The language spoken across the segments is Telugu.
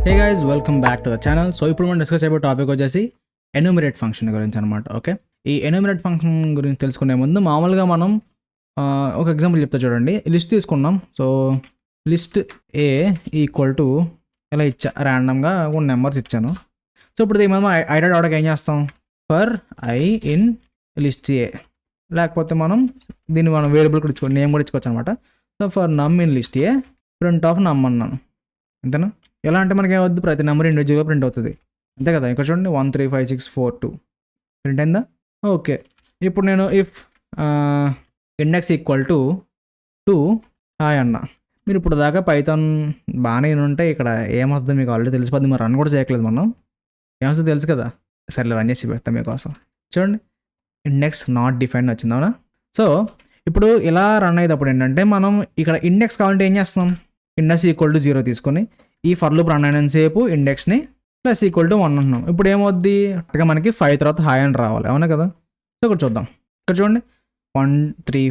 Hey guys welcome back to the channel. So ఇప్పుడు మనం డిస్కస్ అయ్యే టాపిక్ వచ్చేసి ఎన్యూమరేట్ ఫంక్షన్ గురించి అనమాట. ఓకే, ఈ ఎన్యూమరేట్ ఫంక్షన్ గురించి తెలుసుకునే ముందు మామూలుగా మనం ఒక ఎగ్జాంపుల్ చెప్తా చూడండి. లిస్ట్ తీసుకున్నాం. So list A equal to ఇలా ఇచ్చా, ర్యాండమ్గా కొన్ని నెంబర్స్ ఇచ్చాను. సో ఇప్పుడు దీని మనం ఐడెడ్ ఆర్డర్కి ఏం చేస్తాం, ఫర్ ఐ ఇన్ లిస్ట్ ఏ, లేకపోతే మనం దీన్ని మనం వేరియబుల్ కూడా ఇచ్చుకోవచ్చు, నేమ్ కూడా ఇచ్చుకోవచ్చు అనమాట. సో ఫర్ నమ్ in list A print of నమ్ అన్నాను, అంతేనా. ఎలా అంటే మనకి ఏమవుద్ది, ప్రతి నెంబర్ ఇండివిజువల్గా ప్రింట్ అవుతుంది, అంతే కదా. ఇక్కడ చూడండి 1 3 5 6 4 2 ప్రింట్ అయిందా. ఓకే, ఇప్పుడు నేను if index equal to 2 hi అన్న. మీరు ఇప్పుడు దాకా పైథాన్ బాగానే ఉంటే ఇక్కడ ఏమొస్తుంది మీకు ఆల్రెడీ తెలిసిపోద్ది. మరి రన్ కూడా చేయట్లేదు మనం, ఏమొస్తుంది తెలుసు కదా. సరే రన్ చేసి పెడతాం మీకోసం. చూడండి, ఇండెక్స్ నాట్ డిఫైన్డ్ వచ్చింది, అవునా. సో ఇప్పుడు ఇలా రన్ అయ్యేటప్పుడు ఏంటంటే మనం ఇక్కడ ఇండెక్స్ కావాలంటే ఏం చేస్తున్నాం, ఇండెక్స్ ఈక్వల్ టు 0 తీసుకొని ఈ ఫర్ లూప్ రన్ అయినంతసేపు ఇండెక్స్ని ప్లస్ ఈక్వల్ టు 1 అంటున్నాం. ఇప్పుడు ఏమవుద్ది, అట్టగా మనకి 5 తర్వాత హాయ్ అని రావాలి, అవునా కదా. సో ఇక్కడ చూద్దాం, ఇక్కడ చూడండి 1 3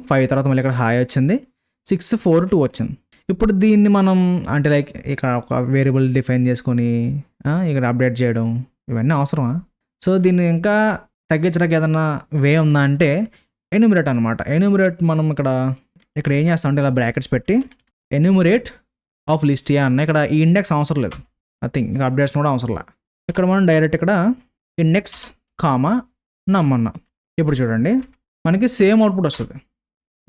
5 తర్వాత మళ్ళీ ఇక్కడ హాయ్ వచ్చింది, 6 4 2 వచ్చింది. ఇప్పుడు దీన్ని మనం అంటే లైక్ ఇక్కడ ఒక వేరియబుల్ డిఫైన్ చేసుకొని ఇక్కడ అప్డేట్ చేయడం ఇవన్నీ అవసరమా. సో దీన్ని ఇంకా తగ్గించడానికి ఏదన్నా వే ఉందా అంటే ఎన్యూమరేట్ అనమాట. ఎన్యూమరేట్ మనం ఇక్కడ ఏం చేస్తాం అంటే ఇలా బ్రాకెట్స్ పెట్టి ఎన్యూమరేట్ ఆఫ్ లిస్ట్ ఏ అన్న. ఇక్కడ ఈ ఇండెక్స్ అవసరం లేదు, నథింగ్, ఇంకా అప్డేట్స్ కూడా అవసరం లేదు. ఇక్కడ మనం డైరెక్ట్ ఇక్కడ ఇండెక్స్ కామా నమ్ అన్న. ఇప్పుడు చూడండి మనకి సేమ్ అవుట్పుట్ వస్తుంది,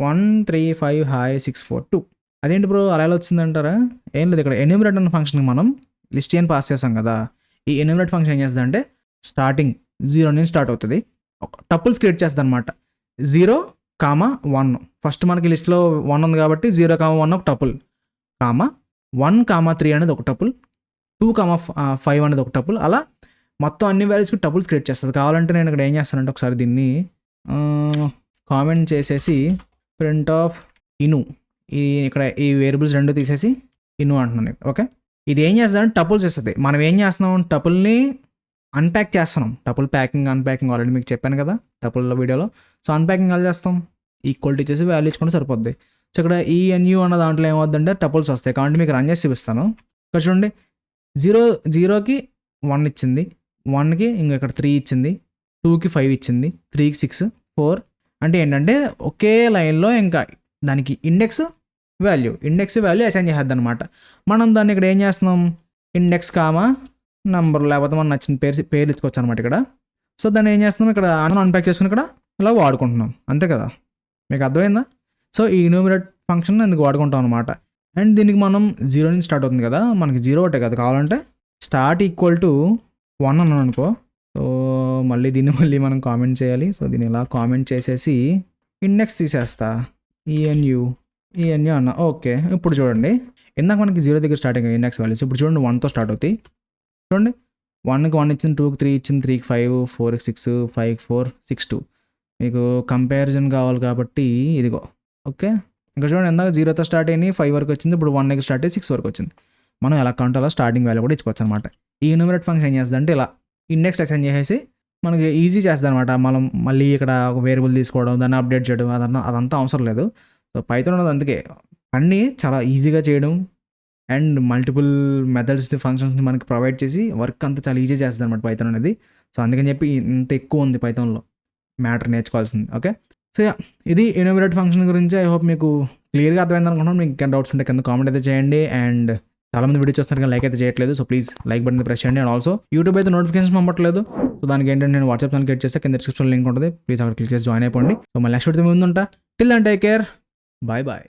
1 3 5 హాయ్ 6 4 2. అదేంటి బ్రో అలా ఎలా వచ్చిందంటారా, ఏం లేదు. ఇక్కడ ఎన్యూమరేట్ అన్న ఫంక్షన్కి మనం లిస్ట్ ఏని పాస్ చేస్తాం కదా. ఈ ఎన్యూమరేట్ ఫంక్షన్ ఏం చేస్తుంది అంటే స్టార్టింగ్ 0 నుంచి స్టార్ట్ అవుతుంది, టపుల్స్ క్రియేట్ చేస్తుంది అనమాట. 0 కామా 1, ఫస్ట్ మనకి లిస్ట్లో 1 ఉంది కాబట్టి 0 కామా 1 ఒక టపుల్, కామా 1 కామా 3 అనేది ఒక టపుల్, 2 కామా 5 అనేది ఒక టపుల్. అలా మొత్తం అన్ని వాల్యూస్కి టపుల్స్ క్రియేట్ చేస్తుంది. కావాలంటే నేను ఇక్కడ ఏం చేస్తానంటే ఒకసారి దీన్ని కామెంట్ చేసేసి ప్రింట్ ఆఫ్ ఇను, ఇక్కడ ఈ వేరియబుల్స్ రెండు తీసేసి ఇను అంటున్నాను. ఓకే, ఇది ఏం చేస్తుందంటే టపుల్స్ ఇస్తుంది. మనం ఏం చేస్తున్నాం, టపుల్ని అన్ప్యాక్ చేస్తున్నాం. టపుల్ ప్యాకింగ్ అన్ప్యాకింగ్ ఆల్రెడీ మీకు చెప్పాను కదా టపుల్ వీడియోలో. సో అన్ప్యాకింగ్ ఎలా చేస్తాం, ఈక్వల్ ఇచ్చేసి వాల్యూ ఇచ్చుకుంటే సరిపోద్ది. సో ఇక్కడ ఈఎన్యూ అన్న దాంట్లో ఏమవుతుందంటే టపుల్స్ వస్తాయి. కాబట్టి మీకు రన్ చేసి చూపిస్తాను. ఇక్కడ చూడండి 0కి 1 ఇచ్చింది, 1కి ఇంకా ఇక్కడ 3 ఇచ్చింది, 2కి 5 ఇచ్చింది, 3కి 6 4. అంటే ఏంటంటే ఒకే లైన్లో ఇంకా దానికి ఇండెక్స్ వాల్యూ అసైన్ చేసేద్ది అనమాట. మనం దాన్ని ఇక్కడ ఏం చేస్తున్నాం, ఇండెక్స్ కామా నంబర్ లేకపోతే మనం నచ్చిన పేరు ఇచ్చుకోవచ్చు అనమాట ఇక్కడ. సో దాన్ని ఏం చేస్తున్నాం, ఇక్కడ అన్ప్యాక్ చేసుకుని ఇక్కడ ఇలా వాడుకుంటున్నాం, అంతే కదా. మీకు అర్థమైందా. సో ఈ ఎన్యూమరేట్ ఫంక్షన్ ఎందుకు వాడుకుంటాం అనమాట. అండ్ దీనికి మనం 0 నుంచి స్టార్ట్ అవుతుంది కదా, మనకి 0 ఒకటే కదా కావాలంటే స్టార్ట్ ఈక్వల్ టు 1 అన్నాను అనుకో. సో మళ్ళీ దీన్ని మనం కామెంట్ చేయాలి. సో దీన్ని ఇలా కామెంట్ చేసేసి ఇండెక్స్ తీసేస్తా, ఈఎన్యూ అన్న. ఓకే, ఇప్పుడు చూడండి ఇందాక మనకి 0 దగ్గర స్టార్ట్ అయ్యి ఇండెక్స్ వాల్యూస్ ఇప్పుడు చూడండి 1తో స్టార్ట్ అవుతాయి. చూడండి 1కి 1 ఇచ్చింది, 2కి 3 ఇచ్చింది, 3కి 5, 4కి 6, 5కి 4, 6 2. మీకు కంపారిజన్ కావాలి కాబట్టి ఇదిగో. ఓకే, ఇక్కడ చూడండి ఎందాక 0తో స్టార్ట్ అయినాయి, 5 వరకు వచ్చింది, ఇప్పుడు 1 దగ్గర స్టార్ట్ అయ్యి 6 వరకు వచ్చింది. మనం ఎలా కౌంట్ అలా స్టార్టింగ్ వాల్యూ కూడా ఇచ్చుకోవచ్చు అనమాట. ఈ ఎన్యూమరేట్ ఫంక్షన్ ఏం చేస్తుంది అంటే ఇలా ఇండెక్స్ అసైన్ చేసేసి మనకి ఈజీ చేస్తుంది అనమాట. మనం మళ్ళీ ఇక్కడ ఒక వేరియబుల్ తీసుకోవడం, దాన్ని అప్డేట్ చేయడం అదంతా అవసరం లేదు. సో పైథాన్ ఉన్నది అందుకే అన్నీ చాలా ఈజీగా చేయడం అండ్ మల్టిపుల్ మెథడ్స్ ఫంక్షన్స్ని మనకి ప్రొవైడ్ చేసి వర్క్ అంతా చాలా ఈజీ చేస్తుంది అనమాట పైథాన్ అనేది. సో అందుకని చెప్పి ఇంత ఎక్కువ ఉంది పైథాన్లో మ్యాటర్ నేర్చుకోవాల్సింది. ఓకే, సో ఇది ఎన్యూమరేట్ ఫంక్షన్ గురించి. ఐ హోప్ మీకు క్లియర్గా అర్థమైంది అనుకుంటున్నాను. మీకు ఇంకా డౌట్స్ ఉంటే కింద కామెంట్ అయితే చేయండి. అండ్ చాలామంది వీడియో చూస్తున్నారు కానీ లైక్ అయితే చేయట్లేదు. So please like button press చేయండి. అండ్ ఆల్సో యూట్యూబ్ అయితే నోటిఫికేషన్ పంపట్లేదు. సో దానికి ఏంటంటే నేను వాట్సాప్ ఛానల్ క్రియేట్ చేస్తే కింద డిస్క్రిప్షన్ లింక్ ఉంటుంది, ప్లీజ్ అక్కడ క్లిక్ చేసి జాయిన్ అయిపోండి. సో మళ్ళీ నెక్స్ట్ వీడియో ముందు ఉంటా. Till then take care, bye bye.